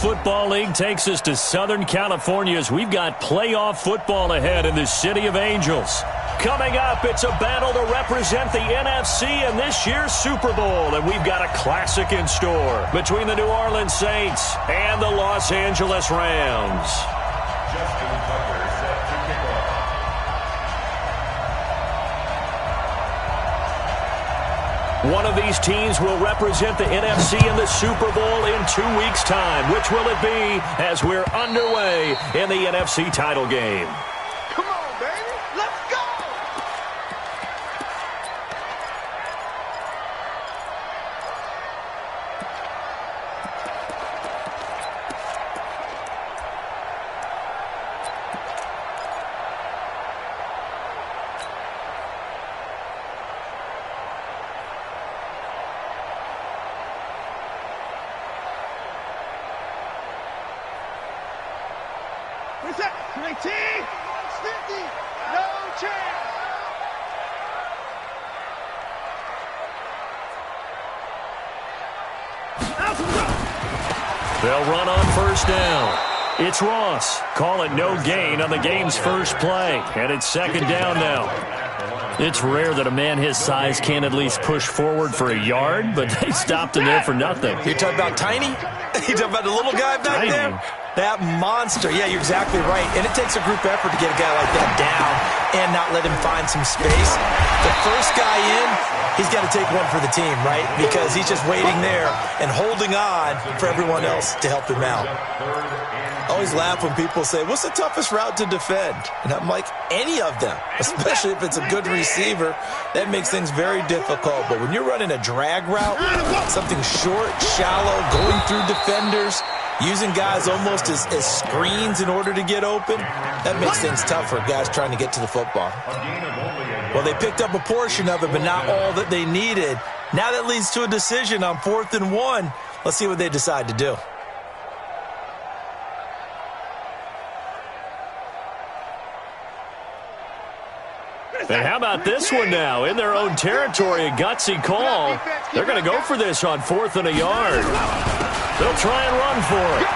Football League takes us to Southern California as we've got playoff football ahead in the City of Angels. Coming up, it's a battle to represent the NFC in this year's Super Bowl, and we've got a classic in store between the New Orleans Saints and the Los Angeles Rams. One of these teams will represent the NFC in the Super Bowl in 2 weeks' time. Which will it be as we're underway in the NFC title game? Come on, baby. Let's go! What's that? 19, 50, no chance. They'll run on first down. It's Ross. Call it no gain on the game's first play. And it's second down now. It's rare that a man his size can't at least push forward for a yard, but they stopped him there for nothing. You're talking about Tiny? You're talking about the little guy back there? That monster. Yeah, you're exactly right. And it takes a group effort to get a guy like that down and not let him find some space. The first guy in, he's got to take one for the team, right? Because he's just waiting there and holding on for everyone else to help him out. I always laugh when people say, what's the toughest route to defend? And I'm like, any of them, especially if it's a good receiver. That makes things very difficult. But when you're running a drag route, something short, shallow, going through defenders, using guys almost as screens in order to get open, that makes things tough for guys trying to get to the football. Well, they picked up a portion of it, but not all that they needed. Now that leads to a decision on 4th and 1. Let's see what they decide to do. And how about this one now? In their own territory, a gutsy call. They're going to go for this on 4th and a yard. They'll try and run for it.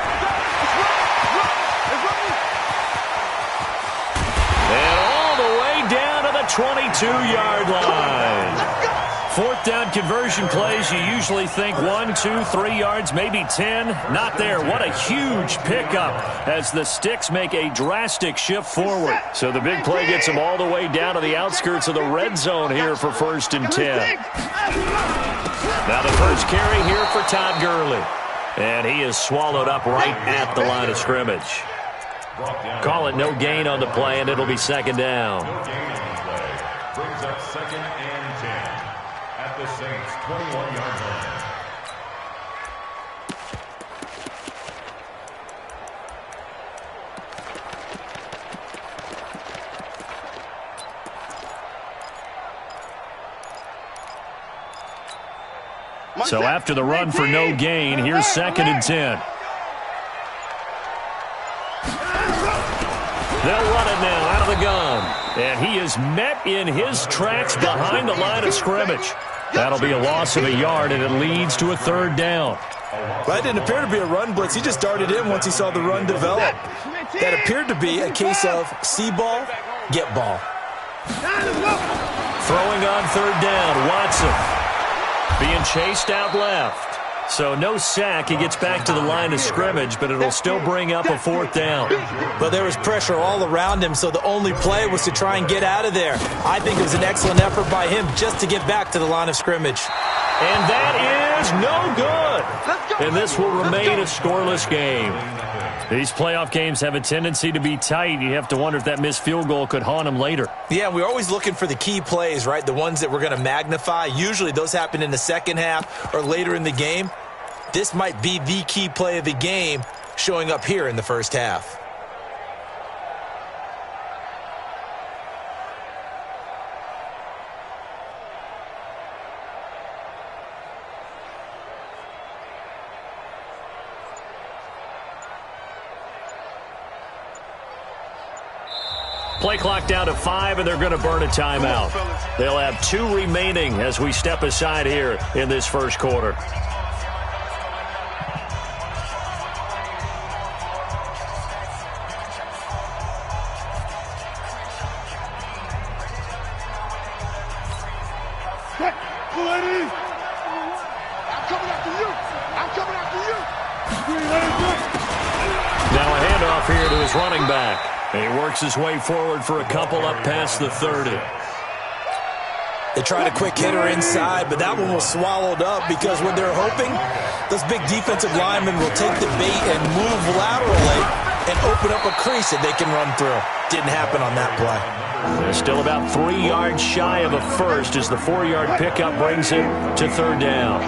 And all the way down to the 22-yard line. 4th down conversion plays, you usually think 1, 2, 3 yards, maybe 10. Not there. What a huge pickup as the Sticks make a drastic shift forward. So the big play gets them all the way down to the outskirts of the red zone here for 1st and 10. Now the first carry here for Todd Gurley. And he is swallowed up right at the line of scrimmage. Call it no gain on the play, and it'll be second down. Brings up 2nd and 10 at the Saints' 21-yard line. So after the run for no gain, here's 2nd and 10. They'll run it now out of the gun. And he is met in his tracks behind the line of scrimmage. That'll be a loss of a yard, and it leads to a 3rd down. That didn't appear to be a run blitz. He just darted in once he saw the run develop. That appeared to be a case of see ball, get ball. Throwing on 3rd down, Watson. Being chased out left. So no sack. He gets back to the line of scrimmage, but it'll still bring up a 4th down. But there was pressure all around him, so the only play was to try and get out of there. I think it was an excellent effort by him just to get back to the line of scrimmage. And that is no good. And this will remain a scoreless game. These playoff games have a tendency to be tight. You have to wonder if that missed field goal could haunt him later. Yeah, we're always looking for the key plays, right? The ones that we're going to magnify. Usually those happen in the second half or later in the game. This might be the key play of the game showing up here in the first half. Play clock down to 5, and they're going to burn a timeout. They'll have 2 remaining as we step aside here in this first quarter. ladies. I'm coming after you. I'm coming after you. Now a handoff here to his running back. He works his way forward for a couple up past the 30. They tried a quick hitter inside, but that one was swallowed up because what they're hoping, those big defensive linemen will take the bait and move laterally and open up a crease that they can run through. Didn't happen on that play. They're still about 3 yards shy of a first as the 4-yard pickup brings him to third down.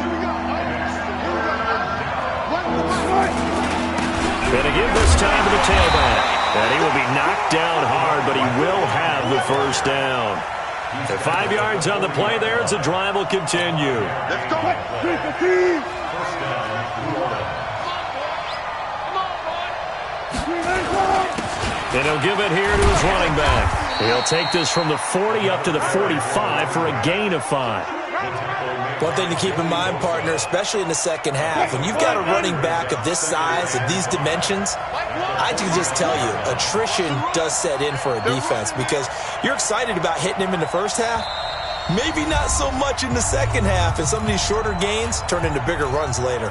Gonna give this time to the tailback. And he will be knocked down hard, but he will have the first down. The 5 yards on the play there as the drive will continue. Let's go. And he'll give it here to his running back. He'll take this from the 40 up to the 45 for a gain of 5. One thing to keep in mind, partner, especially in the second half, when you've got a running back of this size, of these dimensions, I can just tell you, attrition does set in for a defense because you're excited about hitting him in the first half, maybe not so much in the second half, and some of these shorter gains turn into bigger runs later.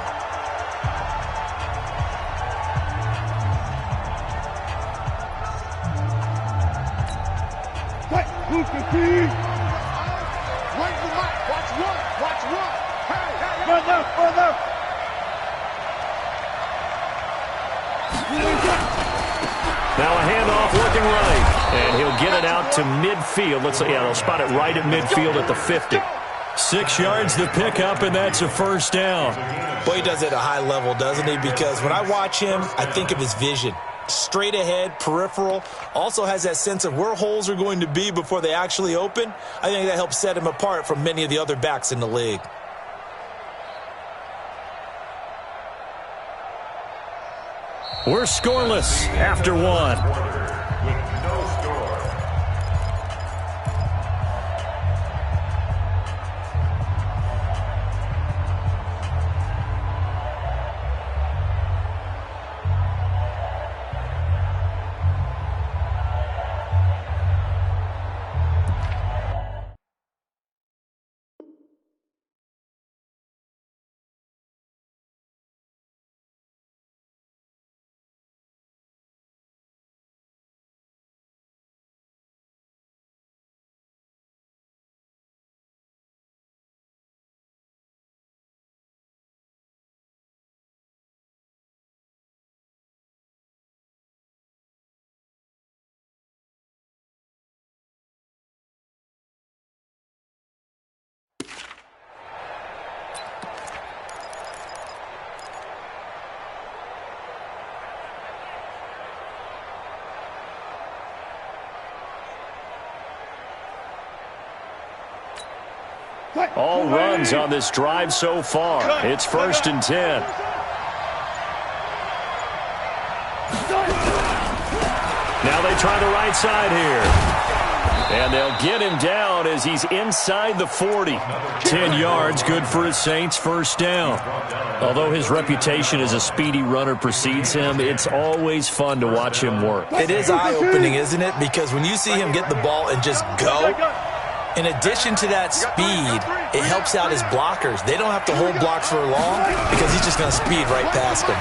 Now a handoff looking right, and he'll get it out to midfield. They'll spot it right at midfield at the 50. 6 yards the pickup, and that's a first down. Boy, he does it at a high level, doesn't he? Because when I watch him, I think of his vision. Straight ahead, peripheral, also has that sense of where holes are going to be before they actually open. I think that helps set him apart from many of the other backs in the league. We're scoreless after one. With no score. All runs on this drive so far. It's 1st and 10. Now they try the right side here. And they'll get him down as he's inside the 40. 10 yards, good for his Saints, first down. Although his reputation as a speedy runner precedes him, it's always fun to watch him work. It is eye-opening, isn't it? Because when you see him get the ball and just go, in addition to that speed, it helps out his blockers. They don't have to hold blocks for long because he's just going to speed right past them.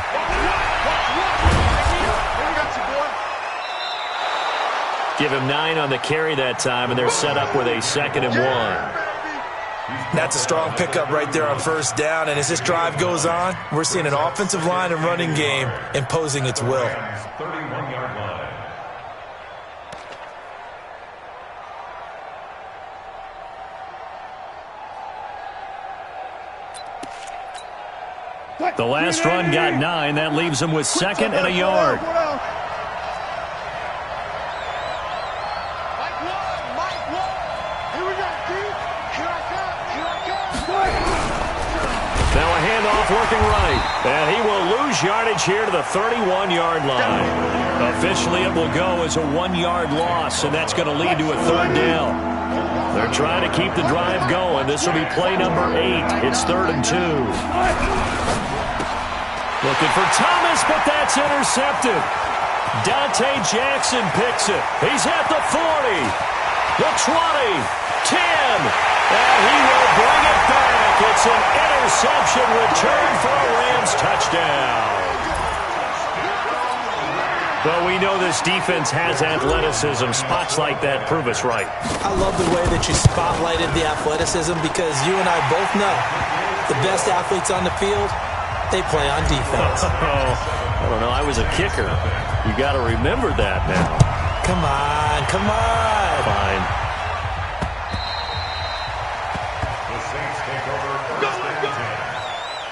Give him 9 on the carry that time, and they're set up with a 2nd and 1. That's a strong pickup right there on first down, and as this drive goes on, we're seeing an offensive line and running game imposing its will. 31-yard line. The last run got 9. That leaves him with 2nd and a yard. Now a handoff working right. And he will lose yardage here to the 31-yard line. Officially, it will go as a 1-yard loss, and that's going to lead to a 3rd down. They're trying to keep the drive going. This will be play number 8. It's 3rd and 2. Looking for Thomas, but that's intercepted. Dante Jackson picks it. He's at the 40. The 20, 10, and he will bring it back. It's an interception return for a Rams touchdown. Well, we know this defense has athleticism. Spots like that prove us right. I love the way that you spotlighted the athleticism because you and I both know the best athletes on the field, they play on defense. I don't know. I was a kicker. You got to remember that now. Come on, come on. Fine. The Saints take over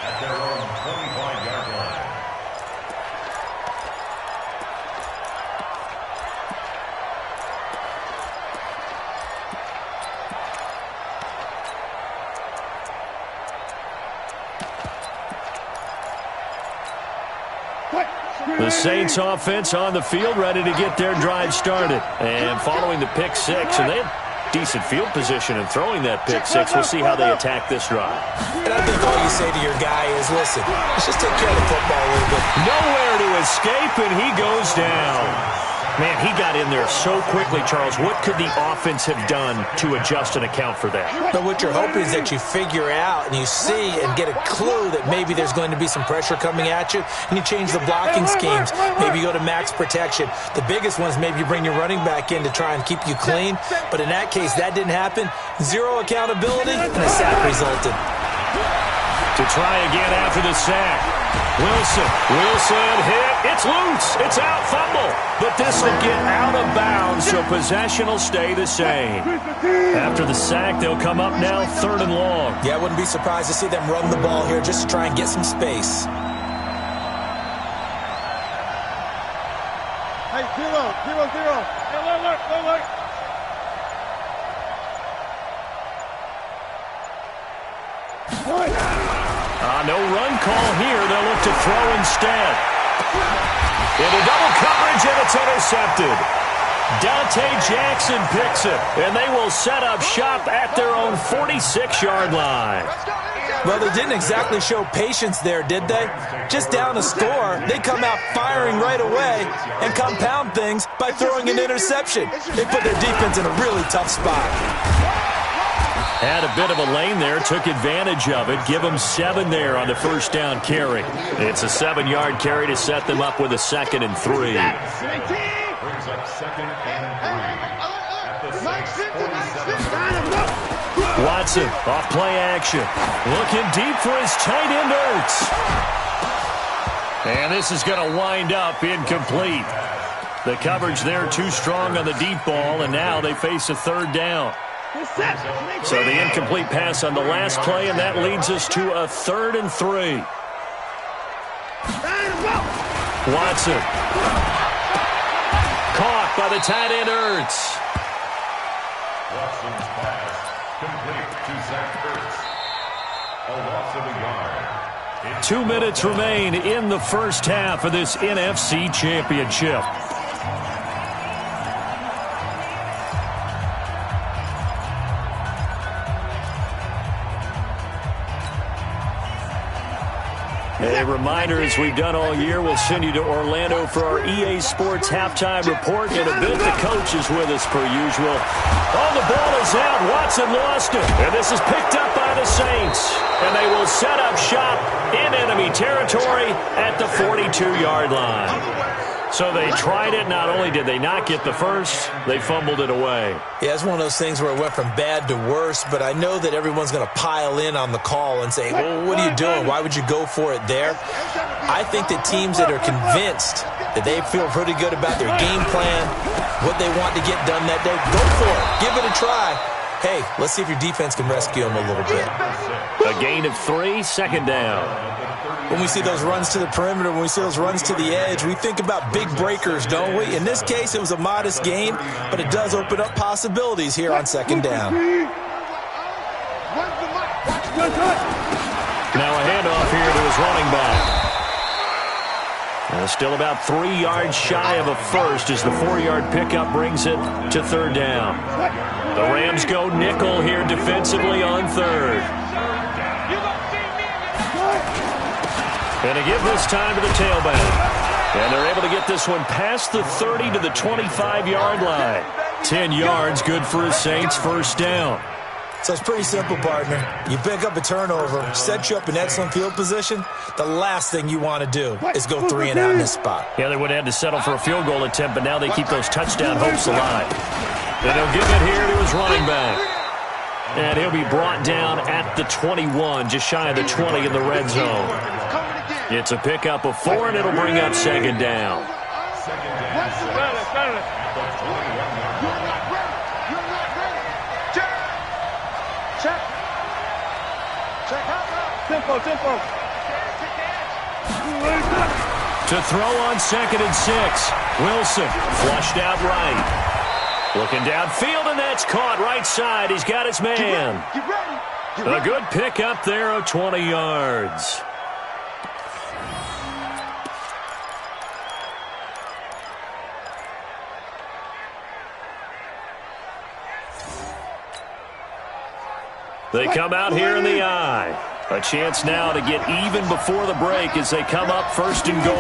at their own 25-yard line. The Saints offense on the field, ready to get their drive started. And following the pick six, and they have decent field position in throwing that pick six. We'll see how they attack this drive. And I think all you say to your guy is, listen, let's just take care of the football a little bit. Nowhere to escape, and he goes down. Man, he got in there so quickly, Charles. What could the offense have done to adjust and account for that? But what you're hoping is that you figure out and you see and get a clue that maybe there's going to be some pressure coming at you, and you change the blocking schemes. Maybe you go to max protection. The biggest one is maybe you bring your running back in to try and keep you clean. But in that case, that didn't happen. Zero accountability, and a sack resulted. To try again after the sack. Wilson hit. It's loose. It's out. Fumble. But this will get out of bounds, so possession will stay the same. After the sack, they'll come up now 3rd and long. Yeah, I wouldn't be surprised to see them run the ball here just to try and get some space. Hey, 0, 0, 0. Hey, look. No run call here. They'll look to throw instead. Into double coverage, and it's intercepted. Dante Jackson picks it, and they will set up shop at their own 46-yard line. Well, they didn't exactly show patience there, did they? Just down a score, they come out firing right away and compound things by throwing an interception. They put their defense in a really tough spot. Had a bit of a lane there, took advantage of it. Give them 7 there on the first down carry. It's a 7-yard carry to set them up with a 2nd and 3. Brings up 2nd and 3 at the Saints 47. Watson off play action. Looking deep for his tight end Ertz. And this is going to wind up incomplete. The coverage there too strong on the deep ball, and now they face a 3rd down. So the incomplete pass on the last play, and that leads us to a 3rd and 3. Watson. Caught by the tight end Ertz. Watson's pass complete to Zach Ertz. A loss of a yard. 2 minutes remain in the first half of this NFC Championship. A reminder, as we've done all year, we'll send you to Orlando for our EA Sports halftime report. In a bit, the coach is with us per usual. Oh, the ball is out. Watson lost it. And this is picked up by the Saints. And they will set up shop in enemy territory at the 42-yard line. So they tried it. Not only did they not get the first, they fumbled it away. Yeah, it's one of those things where it went from bad to worse, but I know that everyone's going to pile in on the call and say, well, what are you doing? Why would you go for it there? I think that teams that are convinced that they feel pretty good about their game plan, what they want to get done that day, go for it. Give it a try. Hey, let's see if your defense can rescue them a little bit. A gain of 3, 2nd down. When we see those runs to the perimeter, when we see those runs to the edge, we think about big breakers, don't we? In this case, it was a modest gain, but it does open up possibilities here on 2nd down. Now a handoff here to his running back. Still about 3 yards shy of a first as the 4-yard pickup brings it to 3rd down. The Rams go nickel here defensively on 3rd. And to give this time to the tailback. And they're able to get this one past the 30 to the 25-yard line. 10 yards, good for a Saints first down. So it's pretty simple, partner. You pick up a turnover, set you up in excellent field position. The last thing you want to do is go 3 and out in this spot. Yeah, they would have had to settle for a field goal attempt, but now they keep those touchdown hopes alive. And he'll give it here to his running back. And he'll be brought down at the 21, just shy of the 20 in the red zone. It's a pickup of 4, and it'll bring up second down. Tempo. To throw on 2nd and 6. Wilson flushed out right. Looking downfield, and that's caught right side. He's got his man. A good pickup there of 20 yards. They come out here in the eye. A chance now to get even before the break as they come up 1st and goal.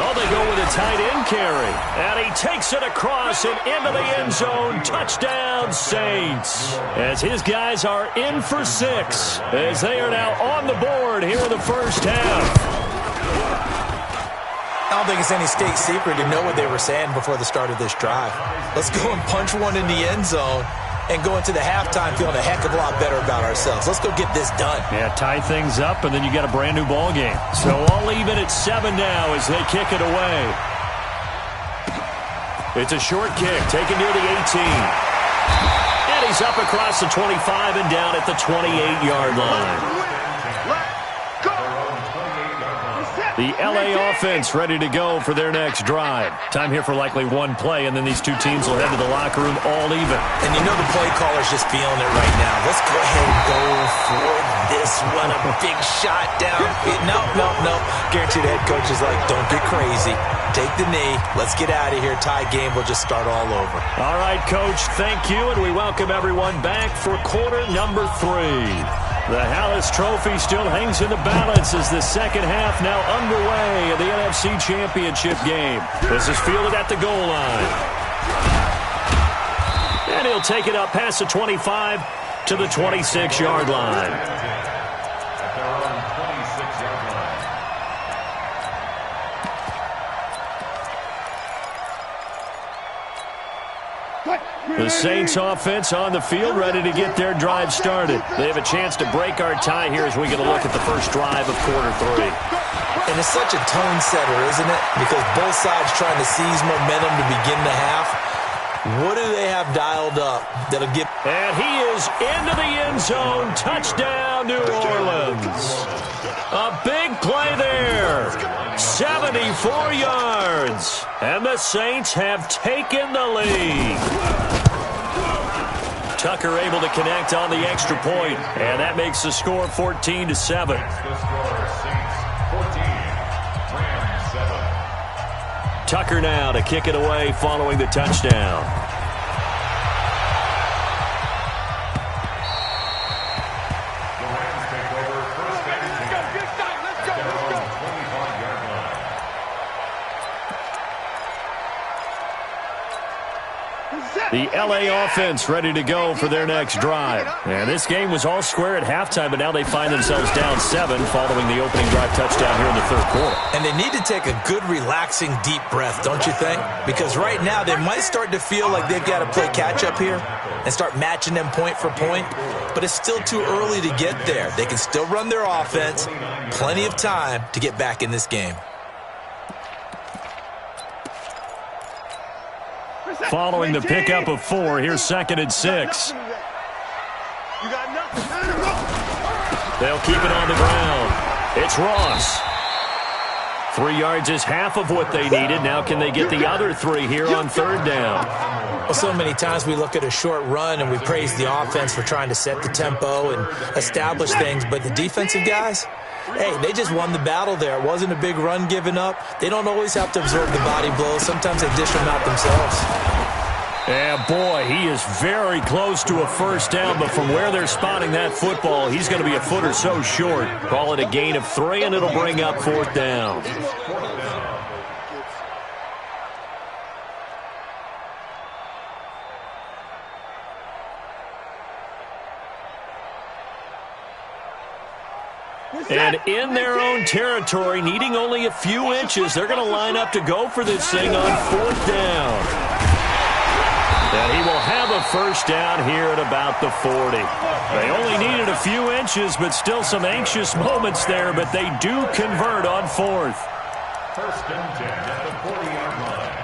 Oh, they go with a tight end carry. And he takes it across and into the end zone. Touchdown, Saints. As his guys are in for 6. As they are now on the board here in the first half. I don't think it's any state secret to know what they were saying before the start of this drive. Let's go and punch one in the end zone and go into the halftime feeling a heck of a lot better about ourselves. Let's go get this done. Yeah, tie things up, and then you got a brand new ball game. So all even at 7 now as they kick it away. It's a short kick, taken near the 18. And he's up across the 25 and down at the 28-yard line. The L.A. offense ready to go for their next drive. Time here for likely one play, and then these two teams will head to the locker room all even. And you know the play caller's just feeling it right now. Let's go ahead and go for this one. A big shot down. No. Guaranteed the head coach is like, don't get crazy. Take the knee. Let's get out of here. Tie game. We'll just start all over. All right, Coach, thank you, and we welcome everyone back for quarter number 3. The Hallis Trophy still hangs in the balance as the second half now underway of the NFC Championship game. This is fielded at the goal line. And he'll take it up past the 25 to the 26-yard line. The Saints offense on the field ready to get their drive started. They have a chance to break our tie here as we get a look at the first drive of quarter 3. And it's such a tone setter, isn't it? Because both sides trying to seize momentum to begin the half. What do they have dialed up that'll get... And he is into the end zone. Touchdown, New Orleans. A big play there. 74 yards. And the Saints have taken the lead. Tucker able to connect on the extra point, and that makes the score 14-7. Tucker now to kick it away following the touchdown. The L.A. offense ready to go for their next drive. And this game was all square at halftime, but now they find themselves down 7 following the opening drive touchdown here in the third quarter. And they need to take a good, relaxing, deep breath, don't you think? Because right now they might start to feel like they've got to play catch-up here and start matching them point for point. But it's still too early to get there. They can still run their offense. Plenty of time to get back in this game. Following the pickup of 4, here's 2nd and 6. They'll keep it on the ground. It's Ross. 3 yards is half of what they needed. Now can they get the other 3 here on 3rd down? Well, so many times we look at a short run and we praise the offense for trying to set the tempo and establish things, but the defensive guys, hey, they just won the battle there. It wasn't a big run given up. They don't always have to absorb the body blows. Sometimes they dish them out themselves. Yeah, boy, he is very close to a first down, but from where they're spotting that football, he's going to be a foot or so short. Call it a gain of 3, and it'll bring up 4th down. And in their own territory, needing only a few inches, they're going to line up to go for this thing on 4th down. And he will have a first down here at about the 40. They only needed a few inches, but still some anxious moments there, but they do convert on 4th. First and 10 at the 40-yard line.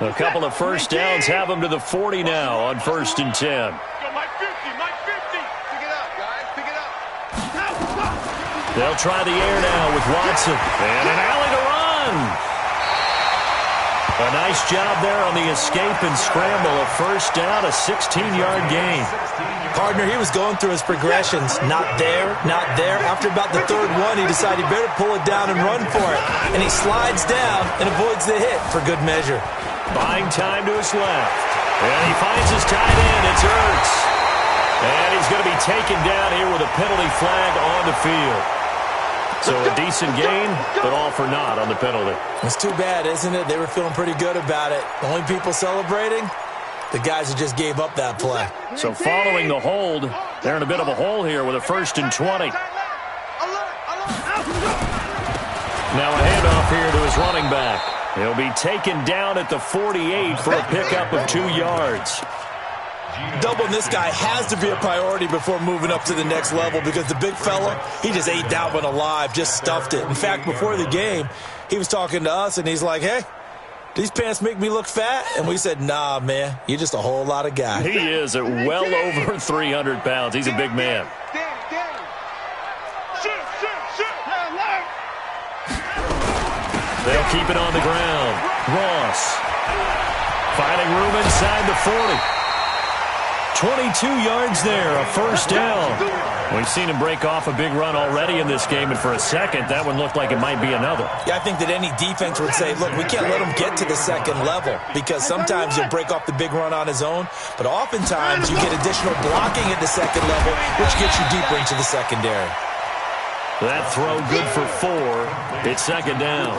A couple of first downs have them to the 40 now on 1st and 10. Yo, Mike 50, Mike 50. Pick it up, guys, pick it up. They'll try the air now with Watson. And an alley to run. A nice job there on the escape and scramble. A first down, a 16-yard gain. Partner, he was going through his progressions. Not there, not there. After about the 3rd one, he decided he better pull it down and run for it. And he slides down and avoids the hit for good measure. Buying time to his left. And he finds his tight end. It's Ertz. And he's going to be taken down here with a penalty flag on the field. So a decent gain, but all for naught on the penalty. It's too bad, isn't it? They were feeling pretty good about it. The only people celebrating, the guys who just gave up that play. So following the hold, they're in a bit of a hole here with a 1st and 20. Now a handoff here to his running back. He'll be taken down at the 48 for a pickup of 2 yards. Doubling this guy has to be a priority before moving up to the next level because the big fella, he just ate that one alive, just stuffed it. In fact, before the game, he was talking to us, and he's like, hey, these pants make me look fat? And we said, nah, man, you're just a whole lot of guy. He is at well over 300 pounds. He's a big man. They'll keep it on the ground. Ross finding room inside the 40. 22 yards there, a first down. We've seen him break off a big run already in this game, and for a second, that one looked like it might be another. Yeah, I think that any defense would say, look, we can't let him get to the second level because sometimes he'll break off the big run on his own, but oftentimes you get additional blocking at the second level, which gets you deeper into the secondary. That throw good for 4. It's 2nd down.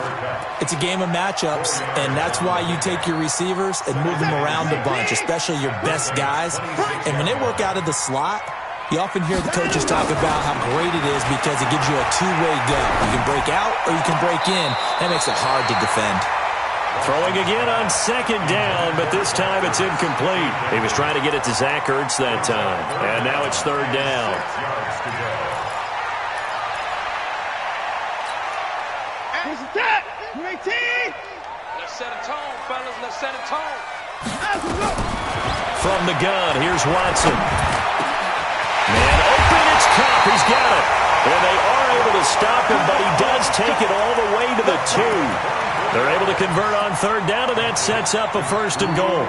It's a game of matchups, and that's why you take your receivers and move them around a bunch, especially your best guys. And when they work out of the slot, you often hear the coaches talk about how great it is because it gives you a two-way go. You can break out or you can break in. That makes it hard to defend. Throwing again on 2nd down, but this time it's incomplete. He was trying to get it to Zach Ertz that time, and now it's 3rd down. Let's set a tone, fellas. Let's set a tone. From the gun, here's Watson. Man open, it's Cup. He's got it. And they are able to stop him, but he does take it all the way to the 2. They're able to convert on 3rd down, and that sets up a 1st and goal.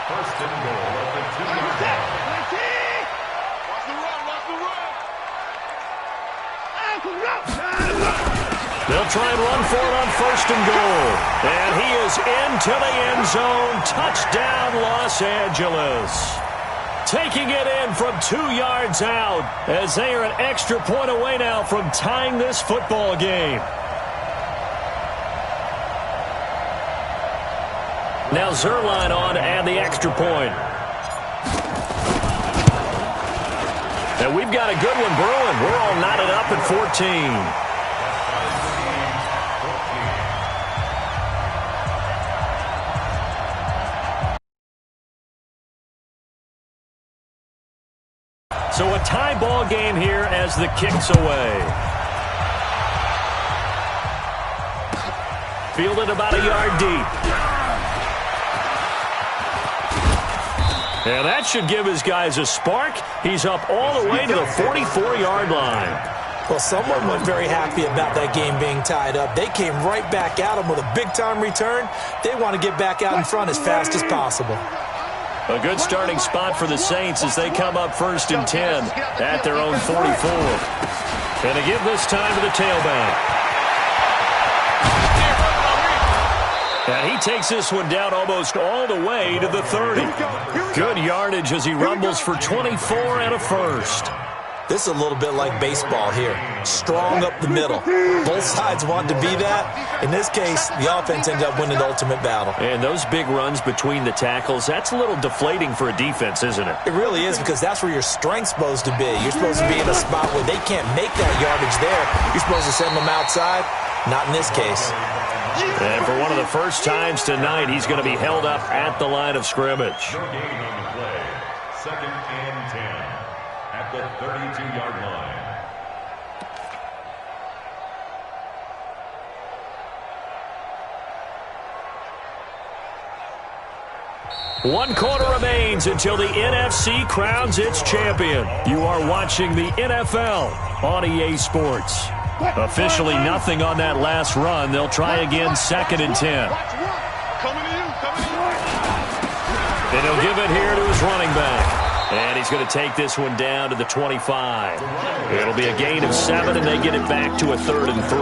1st and goal at the 2-yard line. They'll try and run for it on 1st and goal. And he is into the end zone. Touchdown, Los Angeles. Taking it in from 2 yards out as they are an extra point away now from tying this football game. Now Zerline on to add the extra point. And we've got a good one brewing. We're all knotted up at 14. So a tie ball game here as the kick's away. Fielded about a yard deep. And that should give his guys a spark. He's up all the way to the 44-yard line. Well, someone wasn't very happy about that game being tied up. They came right back at him with a big-time return. They want to get back out in front as fast as possible. A good starting spot for the Saints as they come up 1st and 10 at their own 44. And to give this time to the tailback. And he takes this one down almost all the way to the 30. Good yardage as he rumbles for 24 and a first. This is a little bit like baseball here. Strong up the middle. Both sides want to be that. In this case, the offense ended up winning the ultimate battle. And those big runs between the tackles, that's a little deflating for a defense, isn't it? It really is, because that's where your strength's supposed to be. You're supposed to be in a spot where they can't make that yardage there. You're supposed to send them outside. Not in this case. And for one of the first times tonight, he's going to be held up at the line of scrimmage. No gain on the play. 2nd and 10 at the 32-yard line. One quarter remains until the NFC crowns its champion. You are watching the NFL on EA Sports. Officially nothing on that last run. They'll try again 2nd and 10. And he'll give it here to his running back. And he's going to take this one down to the 25. It'll be a gain of 7, and they get it back to a 3rd and 3.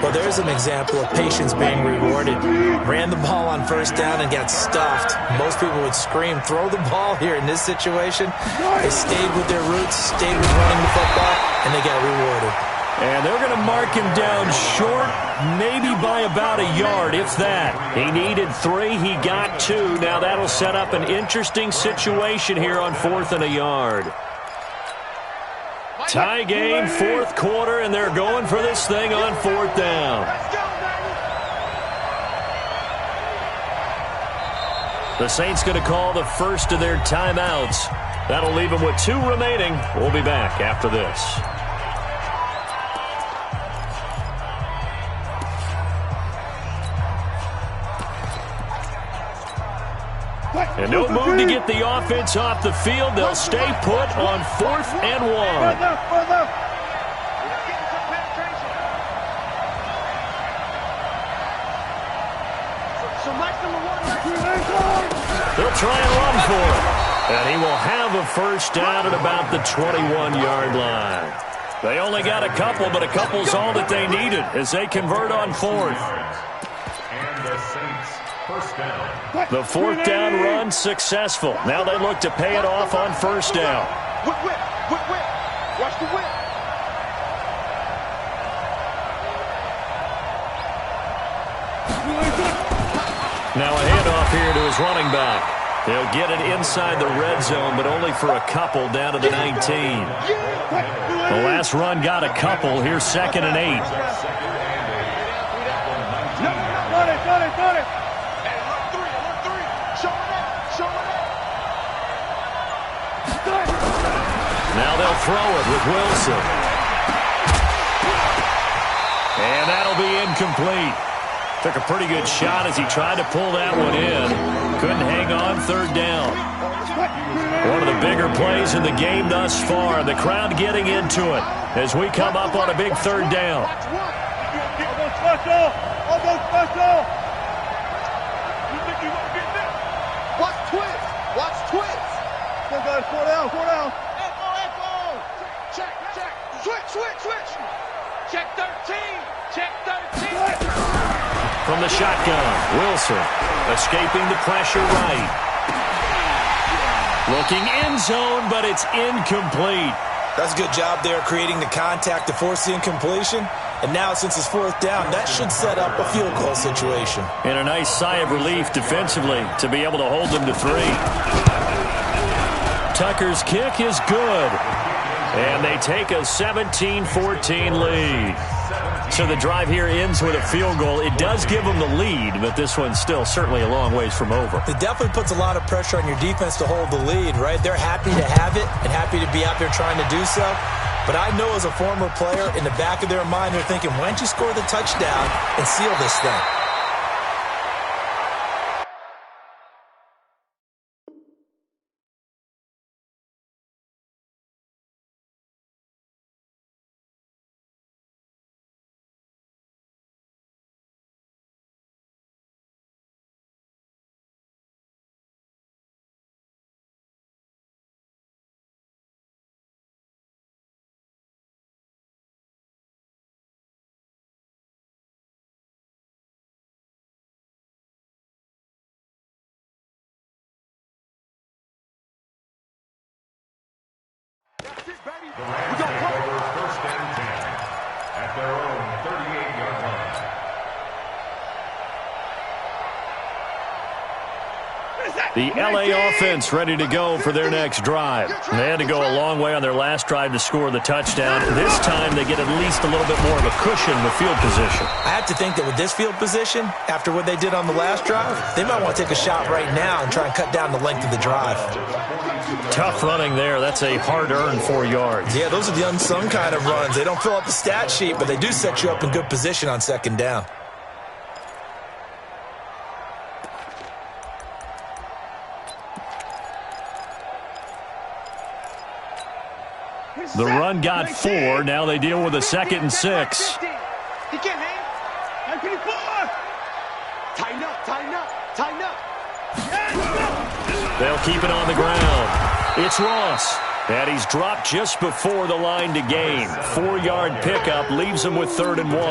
Well, there's an example of patience being rewarded. Ran the ball on 1st down and got stuffed. Most people would scream, throw the ball here. In this situation, they stayed with their roots, stayed with running the football, and they got rewarded. And they're going to mark him down short, maybe by about a yard, if that. He needed 3. He got 2. Now that'll set up an interesting situation here on 4th and a yard. Tie game, 4th quarter, and they're going for this thing on 4th down. The Saints going to call the first of their timeouts. That'll leave them with 2 remaining. We'll be back after this. And no move to get the offense off the field. They'll stay put on 4th and 1. They'll try and run for it. And he will have a first down at about the 21-yard line. They only got a couple, but a couple's all that they needed as they convert on 4th. And the Saints first down. The 4th down run successful. Now they look to pay it off on 1st down. Whip, whip, whip, whip. Watch the whip. Now a handoff here to his running back. They'll get it inside the red zone, but only for a couple down to the 19. The last run got a couple. Here's 2nd and 8. Got it. Now they'll throw it with Wilson. And that'll be incomplete. Took a pretty good shot as he tried to pull that one in. Couldn't hang on 3rd down. One of the bigger plays in the game thus far. The crowd getting into it as we come up on a big 3rd down. Watch twist. Four down. Check. Switch. Check 13. From the shotgun, Wilson escaping the pressure right. Looking end zone, but it's incomplete. That's a good job there creating the contact to force the incompletion. And now, since it's 4th down, that should set up a field goal situation. And a nice sigh of relief defensively to be able to hold them to 3. Tucker's kick is good. And they take a 17-14 lead. So the drive here ends with a field goal. It does give them the lead, but this one's still certainly a long ways from over. It definitely puts a lot of pressure on your defense to hold the lead, right? They're happy to have it and happy to be out there trying to do so. But I know as a former player, in the back of their mind, they're thinking, why don't you score the touchdown and seal this thing? their own 38-yard line. The LA offense ready to go for their next drive. They had to go a long way on their last drive to score the touchdown. This time they get at least a little bit more of a cushion with field position. I have to think that with this field position, after what they did on the last drive, they might want to take a shot right now and try and cut down the length of the drive. Tough running there. That's a hard-earned 4 yards. Yeah, those are the unsung kind of runs. They don't fill out the stat sheet, but they do set you up in good position on second down. The run got 4. Now they deal with a 2nd and 6. He can't hang. 954. Tighten up, tighten up, tighten up. They'll keep it on the ground. It's Ross. And he's dropped just before the line to gain. 4-yard pickup leaves him with 3rd and 1.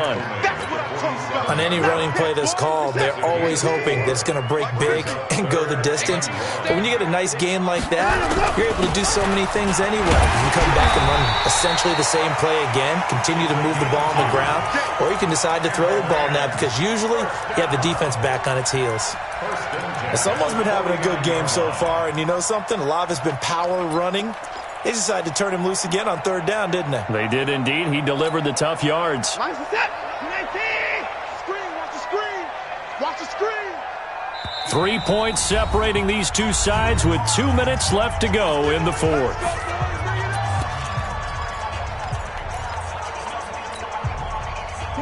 On any running play that's called, they're always hoping that it's going to break big and go the distance. But when you get a nice game like that, you're able to do so many things anyway. You can come back and run essentially the same play again, continue to move the ball on the ground, or you can decide to throw the ball now because usually you have the defense back on its heels. Someone's been having a good game so far, and you know something? A lot of it's been power running. They decided to turn him loose again on 3rd down, didn't they? They did indeed. He delivered the tough yards. Nice set. 19. Screen, watch the screen. Watch the screen. 3 points separating these two sides with 2 minutes left to go in the 4th.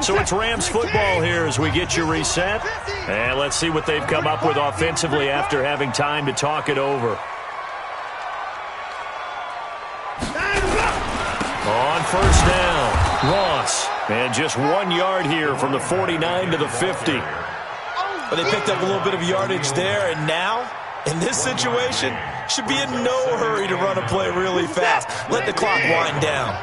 So it's Rams football here as we get you reset. And let's see what they've come up with offensively after having time to talk it over. On 1st down, Ross. And just 1 yard here from the 49 to the 50. But they picked up a little bit of yardage there, and now, in this situation, should be in no hurry to run a play really fast. Let the clock wind down.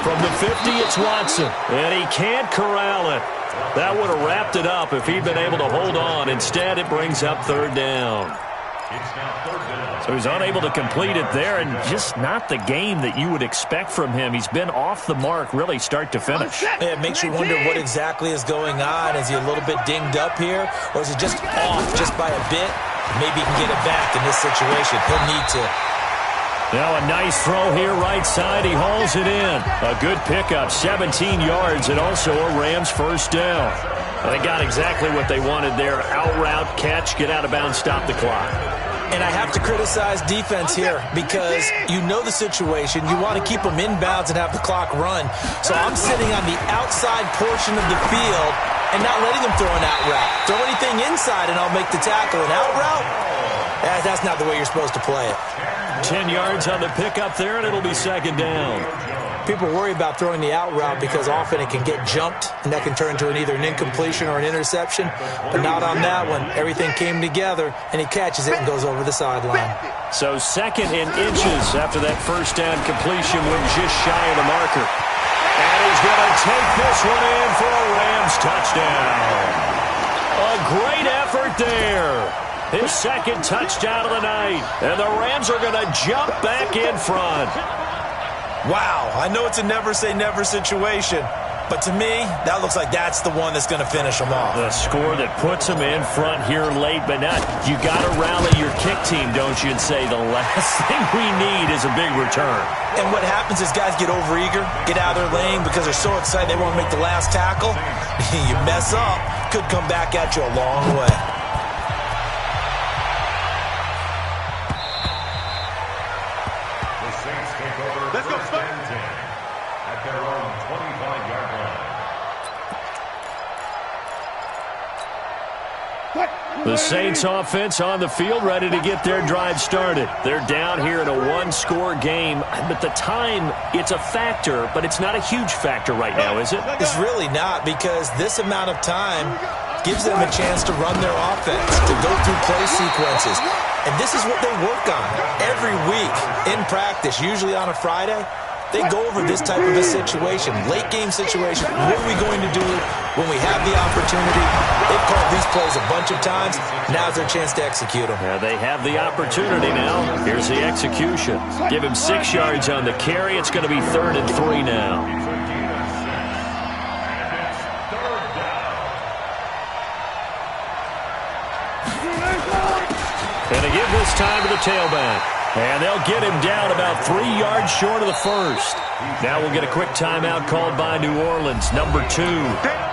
From the 50, it's Watson. And he can't corral it. That would have wrapped it up if he'd been able to hold on. Instead, it brings up 3rd down. So he's unable to complete it there, and just not the game that you would expect from him. He's been off the mark really start to finish. Yeah, it makes you wonder what exactly is going on. Is he a little bit dinged up here, or is it just off just by a bit? Maybe he can get it back in this situation. He'll need to. Now a nice throw here right side. He hauls it in. A good pickup, 17 yards, and also a Rams 1st down. They got exactly what they wanted there. Out route, catch, get out of bounds, stop the clock. And I have to criticize defense here because you know the situation. You want to keep them inbounds and have the clock run. So I'm sitting on the outside portion of the field and not letting them throw an out route. Throw anything inside and I'll make the tackle. An out route? That's not the way you're supposed to play it. 10 yards on the pickup there, and it'll be 2nd down. People worry about throwing the out route because often it can get jumped, and that can turn into either an incompletion or an interception. But not on that one. Everything came together, and he catches it and goes over the sideline. So 2nd and inches after that 1st down completion went just shy of the marker. And he's going to take this one in for a Rams touchdown. A great effort there. His 2nd touchdown of the night. And the Rams are going to jump back in front. Wow, I know it's a never-say-never situation, but to me, that looks like that's the one that's going to finish them off. The score that puts them in front here late, but not. You got to rally your kick team, don't you, and say the last thing we need is a big return. And what happens is guys get overeager, get out of their lane because they're so excited they want to make the last tackle. You mess up, could come back at you a long way. Let's go, first and 10 at their own 25-yard line. The Saints offense on the field ready to get their drive started. They're down here in a 1-score game, but the time, it's a factor, but it's not a huge factor right now, is it? It's really not because this amount of time gives them a chance to run their offense, to go through play sequences. And this is what they work on every week in practice, usually on a Friday. They go over this type of a situation, late game situation. What are we going to do when we have the opportunity? They've called these plays a bunch of times. Now's their chance to execute them. Yeah, they have the opportunity now. Here's the execution. Give him 6 yards on the carry. It's going to be 3rd and 3 now. time to the tailback. And they'll get him down about 3 yards short of the first. Now we'll get a quick timeout called by New Orleans, number 2,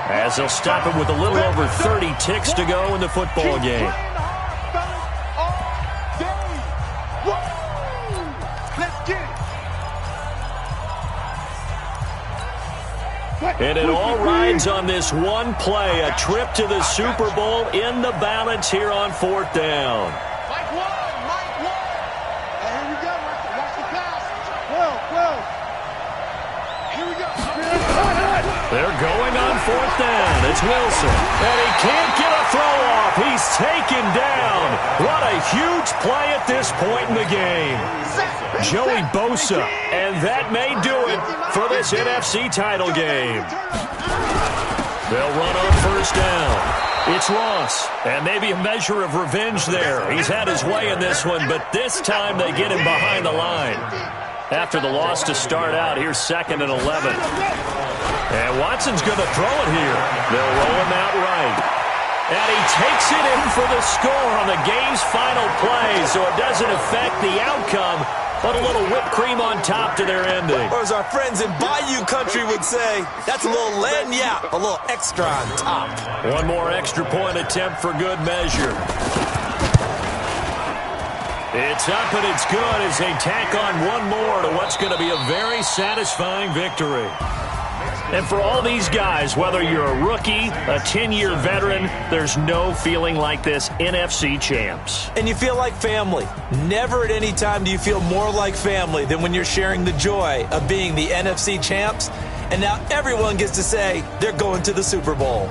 as they'll stop it with a little over 30 ticks to go in the football game. And it all rides on this one play, a trip to the Super Bowl in the balance here on 4th down. Mike one. Here we go. Watch the pass. Well. Here we go. They're going on 4th down. It's Wilson. And he can't get a throw off. He's taken down. What a huge play at this point in the game. Joey Bosa. And that may do it for this NFC title game. They'll run on 1st down. It's Ross. And maybe a measure of revenge there. He's had his way in this one, but this time they get him behind the line. After the loss to start out, here's 2nd and 11. And Watson's going to throw it here. They'll roll him out right. And he takes it in for the score on the game's final play, so it doesn't affect the outcome, but a little whipped cream on top to their ending. Or as our friends in Bayou Country would say, that's a little lagniappe, a little extra on top. One more extra point attempt for good measure. It's up and it's good as they tack on one more to what's going to be a very satisfying victory. And for all these guys, whether you're a rookie, a 10-year veteran, there's no feeling like this NFC champs. And you feel like family. Never at any time do you feel more like family than when you're sharing the joy of being the NFC champs. And now everyone gets to say they're going to the Super Bowl.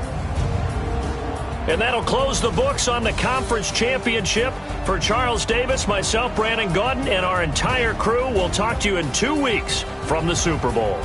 And that'll close the books on the conference championship. For Charles Davis, myself, Brandon Gaudin, and our entire crew, we'll talk to you in 2 weeks from the Super Bowl.